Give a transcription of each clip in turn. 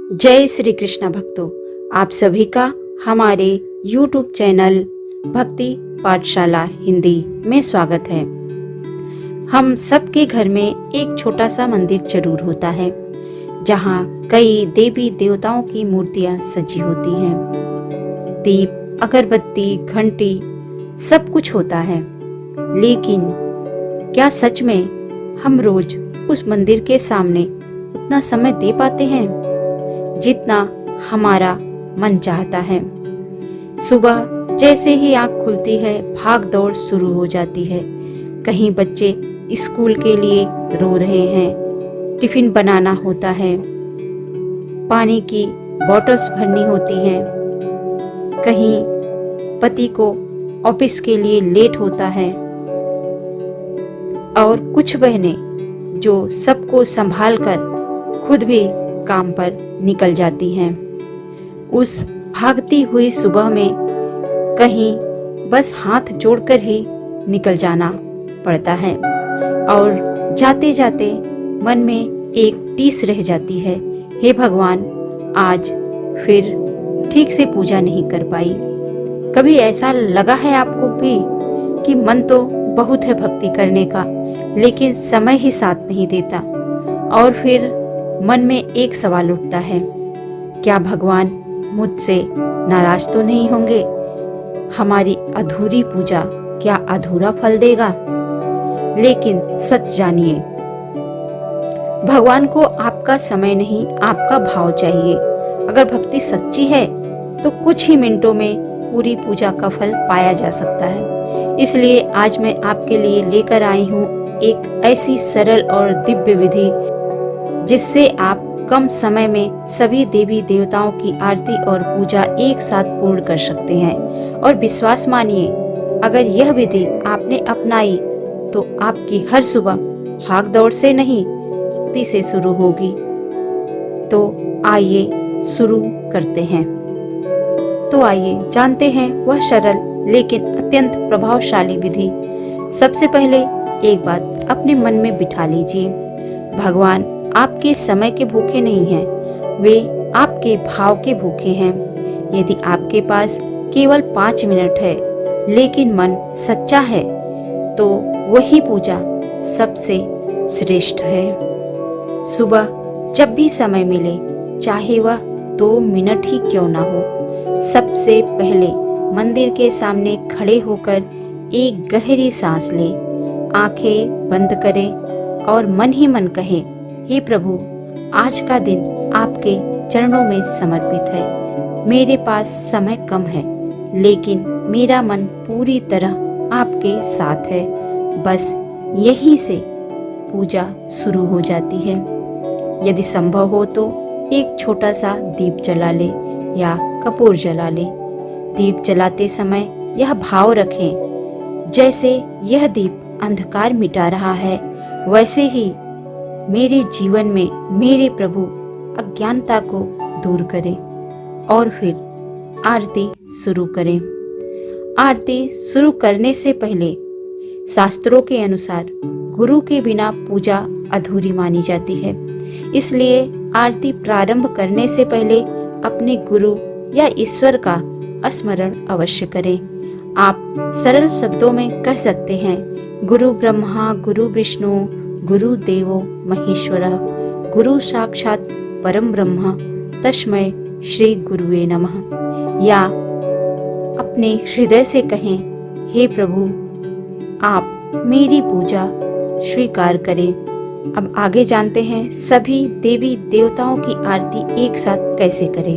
जय श्री कृष्ण भक्तों, आप सभी का हमारे YouTube चैनल भक्ति पाठशाला हिंदी में स्वागत है। हम सबके घर में एक छोटा सा मंदिर जरूर होता है जहाँ कई देवी देवताओं की मूर्तियाँ सजी होती हैं। दीप, अगरबत्ती, घंटी सब कुछ होता है, लेकिन क्या सच में हम रोज उस मंदिर के सामने उतना समय दे पाते हैं जितना हमारा मन चाहता है? सुबह जैसे ही आंख खुलती है, भाग दौड़ शुरू हो जाती है। कहीं बच्चे स्कूल के लिए रो रहे हैं, टिफिन बनाना होता है, पानी की बॉटल्स भरनी होती हैं, कहीं पति को ऑफिस के लिए लेट होता है, और कुछ बहनें जो सबको संभाल कर खुद भी काम पर निकल जाती हैं। उस भागती हुई सुबह में कहीं बस हाथ जोड़कर ही निकल जाना पड़ता है, और जाते जाते मन में एक टीस रह जाती है, हे भगवान, आज फिर ठीक से पूजा नहीं कर पाई। कभी ऐसा लगा है आपको भी कि मन तो बहुत है भक्ति करने का, लेकिन समय ही साथ नहीं देता? और फिर मन में एक सवाल उठता है, क्या भगवान मुझसे नाराज तो नहीं होंगे? हमारी अधूरी पूजा क्या अधूरा फल देगा? लेकिन सच जानिए, भगवान को आपका समय नहीं, आपका भाव चाहिए। अगर भक्ति सच्ची है तो कुछ ही मिनटों में पूरी पूजा का फल पाया जा सकता है। इसलिए आज मैं आपके लिए लेकर आई हूँ एक ऐसी सरल और दिव्य विधि जिससे आप कम समय में सभी देवी देवताओं की आरती और पूजा एक साथ पूर्ण कर सकते हैं। और विश्वास मानिए, अगर यह विधि आपने अपनाई तो आपकी हर सुबह भाग दौड़ से नहीं, भक्ति से शुरू होगी। तो आइए शुरू करते हैं। तो आइए जानते हैं वह सरल लेकिन अत्यंत प्रभावशाली विधि। सबसे पहले एक बात अपने मन में बिठा लीजिए, भगवान आपके समय के भूखे नहीं हैं, वे आपके भाव के भूखे हैं। यदि आपके पास केवल 5 मिनट है लेकिन मन सच्चा है तो वही पूजा सबसे श्रेष्ठ है। सुबह जब भी समय मिले, चाहे वह 2 मिनट ही क्यों ना हो, सबसे पहले मंदिर के सामने खड़े होकर एक गहरी सांस ले, आंखें बंद करें और मन ही मन कहें, हे प्रभु, आज का दिन आपके चरणों में समर्पित है। मेरे पास समय कम है, लेकिन मेरा मन पूरी तरह आपके साथ है। बस यहीं से पूजा शुरू हो जाती है। यदि संभव हो तो एक छोटा सा दीप जला ले या कपूर जला ले। दीप जलाते समय यह भाव रखें, जैसे यह दीप अंधकार मिटा रहा है, वैसे ही मेरे जीवन में मेरे प्रभु अज्ञानता को दूर करें। और फिर आरती शुरू करें। आरती शुरू करने से पहले शास्त्रों के अनुसार गुरु के बिना पूजा अधूरी मानी जाती है। इसलिए आरती प्रारंभ करने से पहले अपने गुरु या ईश्वर का स्मरण अवश्य करें। आप सरल शब्दों में कह सकते हैं, गुरु ब्रह्मा गुरु विष्णु गुरु देवो महेश्वरः, गुरु साक्षात परम ब्रह्म, तस्मै श्री गुरुवे नमः। या अपने हृदय से कहें, हे प्रभु, आप मेरी पूजा स्वीकार करें। अब आगे जानते हैं सभी देवी देवताओं की आरती एक साथ कैसे करें।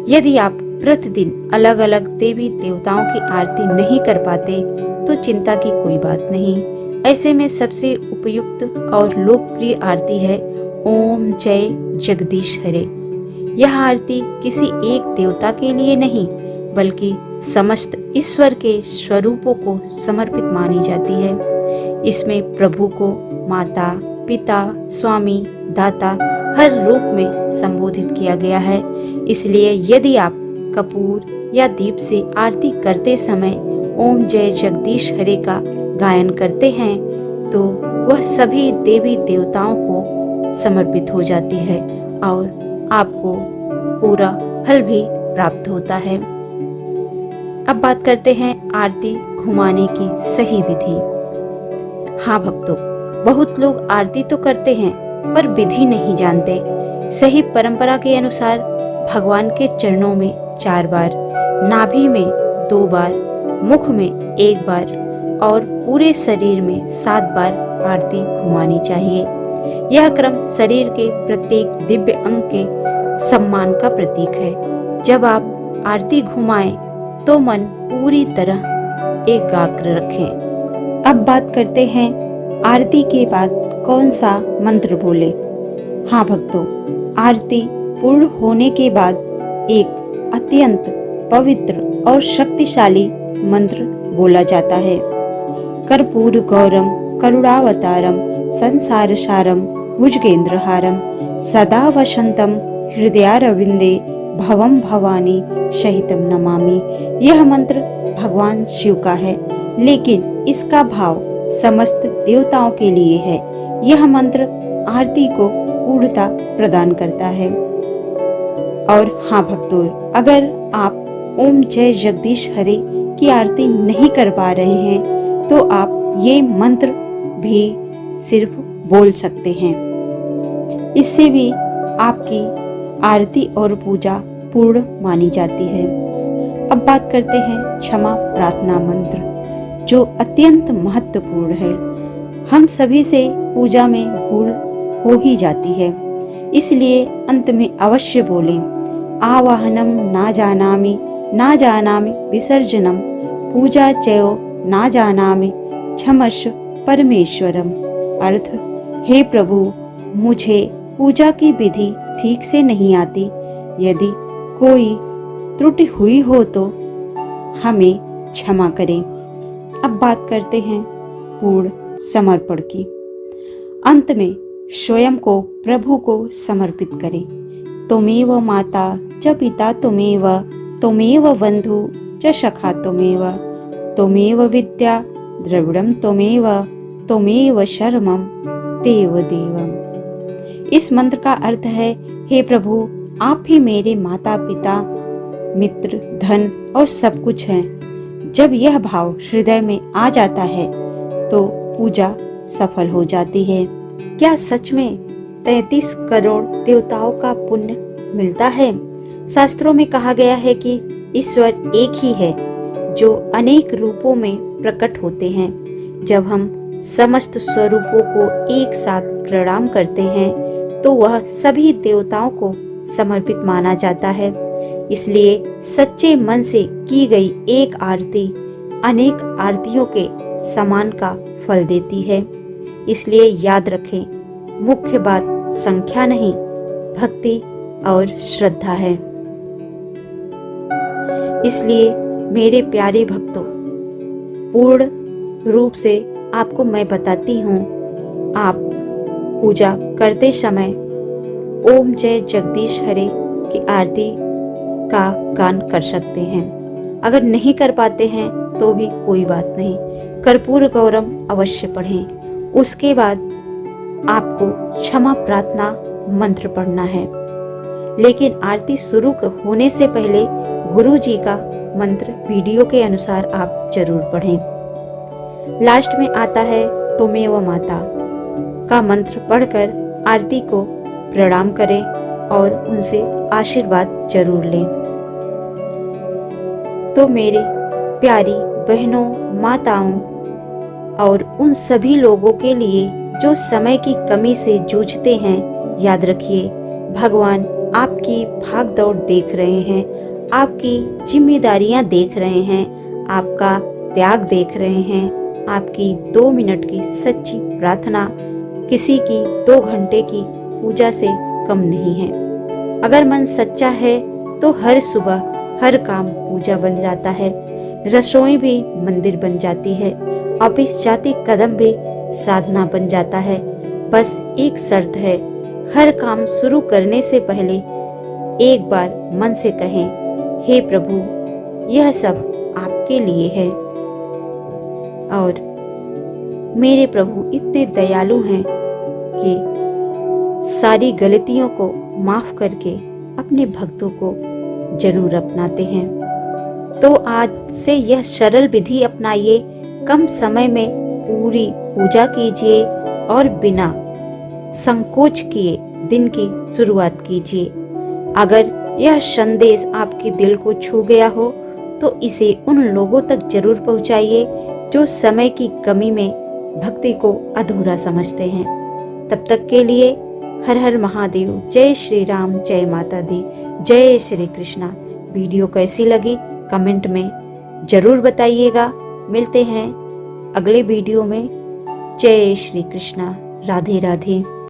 यदि आप प्रतिदिन अलग अलग देवी देवताओं की आरती नहीं कर पाते तो चिंता की कोई बात नहीं। ऐसे में सबसे उपयुक्त और लोकप्रिय आरती है ओम जय जगदीश हरे। यह आरती किसी एक देवता के लिए नहीं, बल्कि समस्त ईश्वर के स्वरूपों को समर्पित मानी जाती है। इसमें प्रभु को माता, पिता, स्वामी, दाता हर रूप में संबोधित किया गया है। इसलिए यदि आप कपूर या दीप से आरती करते समय ओम जय जगदीश हरे का गायन करते हैं तो वह सभी देवी देवताओं को समर्पित हो जाती है और आपको पूरा फल भी प्राप्त होता है। अब बात करते हैं आरती घुमाने की सही विधि। हाँ भक्तों, बहुत लोग आरती तो करते हैं पर विधि नहीं जानते। सही परंपरा के अनुसार भगवान के चरणों में 4 बार, नाभि में 2 बार, मुख में 1 बार और पूरे शरीर में 7 बार आरती घुमानी चाहिए। यह क्रम शरीर के प्रत्येक दिव्य अंग के सम्मान का प्रतीक है। जब आप आरती घुमाएं तो मन पूरी तरह एकाग्र रखें। अब बात करते हैं आरती के बाद कौन सा मंत्र बोले। हाँ भक्तों, आरती पूर्ण होने के बाद एक अत्यंत पवित्र और शक्तिशाली मंत्र बोला जाता है। कर्पूर गौरम करुणावतारम संसार सारम भुजगेंद्रहारम सदा वसंतम हृदयारविंदे भवम भवानी सहितम नमामि। यह मंत्र भगवान शिव का है, लेकिन इसका भाव समस्त देवताओं के लिए है। यह मंत्र आरती को पूर्णता प्रदान करता है। और हाँ भक्तों, अगर आप ओम जय जगदीश हरे की आरती नहीं कर पा रहे हैं तो आप ये मंत्र भी सिर्फ बोल सकते हैं। इससे भी आपकी आरती और पूजा पूर्ण मानी जाती है। अब बात करते हैं क्षमा प्रार्थना मंत्र, जो अत्यंत महत्वपूर्ण है। हम सभी से पूजा में भूल हो ही जाती है, इसलिए अंत में अवश्य बोलें, आवाहनम ना जानामि विसर्जनम पूजा चयो ना जानामि क्षमस्व परमेश्वरम। अर्थ, हे प्रभु, मुझे पूजा की विधि ठीक से नहीं आती। यदि कोई त्रुटि हुई हो तो हमें क्षमा करें। अब बात करते हैं पूर्ण समर्पण की। अंत में स्वयं को प्रभु को समर्पित करें। त्वमेव माता च पिता त्वमेव बंधु च सखा त्वमेव विद्या द्रविड़म त्वमेव शरणं देव देवम। इस मंत्र का अर्थ है, हे प्रभु, आप ही मेरे माता पिता, मित्र, धन और सब कुछ हैं। जब यह भाव हृदय में आ जाता है तो पूजा सफल हो जाती है। क्या सच में 33 करोड़ देवताओं का पुण्य मिलता है? शास्त्रों में कहा गया है कि ईश्वर एक ही है जो अनेक रूपों में प्रकट होते हैं। जब हम समस्त स्वरूपों को एक साथ प्रणाम करते हैं तो वह सभी देवताओं को समर्पित माना जाता है। इसलिए सच्चे मन से की गई एक आरती अनेक आरतियों के समान का फल देती है। इसलिए याद रखें, मुख्य बात संख्या नहीं, भक्ति और श्रद्धा है। इसलिए मेरे प्यारे भक्तों, पूर्ण रूप से आपको मैं बताती हूँ, आप पूजा करते समय ओम जय जगदीश हरे की आरती का गान कर सकते हैं। अगर नहीं कर पाते हैं तो भी कोई बात नहीं, कर्पूर गौरम अवश्य पढ़ें। उसके बाद आपको क्षमा प्रार्थना मंत्र पढ़ना है, लेकिन आरती शुरू होने से पहले गुरु जी का मंत्र वीडियो के अनुसार आप जरूर पढ़ें। लास्ट में आता है त्वमेव माता का मंत्र पढ़कर आरती को प्रणाम करें और उनसे आशीर्वाद जरूर लें। तो मेरे प्यारी बहनों, माताओं और उन सभी लोगों के लिए जो समय की कमी से जूझते हैं, याद रखिए, भगवान आपकी भाग दौड़ देख रहे हैं, आपकी जिम्मेदारियां देख रहे हैं, आपका त्याग देख रहे हैं। आपकी 2 मिनट की सच्ची प्रार्थना किसी की 2 घंटे की पूजा से कम नहीं है। अगर मन सच्चा है तो हर सुबह हर काम पूजा बन जाता है, रसोई भी मंदिर बन जाती है, ऑफिस जाते कदम भी साधना बन जाता है। बस एक शर्त है, हर काम शुरू करने से पहले एक बार मन से कहें, हे प्रभु, यह सब आपके लिए है। और मेरे प्रभु इतने दयालु हैं कि सारी गलतियों को माफ करके अपने भक्तों को जरूर अपनाते हैं। तो आज से यह सरल विधि अपनाइए, कम समय में पूरी पूजा कीजिए और बिना संकोच किए दिन की शुरुआत कीजिए। अगर यह संदेश आपके दिल को छू गया हो तो इसे उन लोगों तक जरूर पहुंचाइए जो समय की कमी में भक्ति को अधूरा समझते हैं। तब तक के लिए हर हर महादेव, जय श्री राम, जय माता दी, जय श्री कृष्णा। वीडियो कैसी लगी कमेंट में जरूर बताइएगा। मिलते हैं अगले वीडियो में। जय श्री कृष्णा, राधे राधे।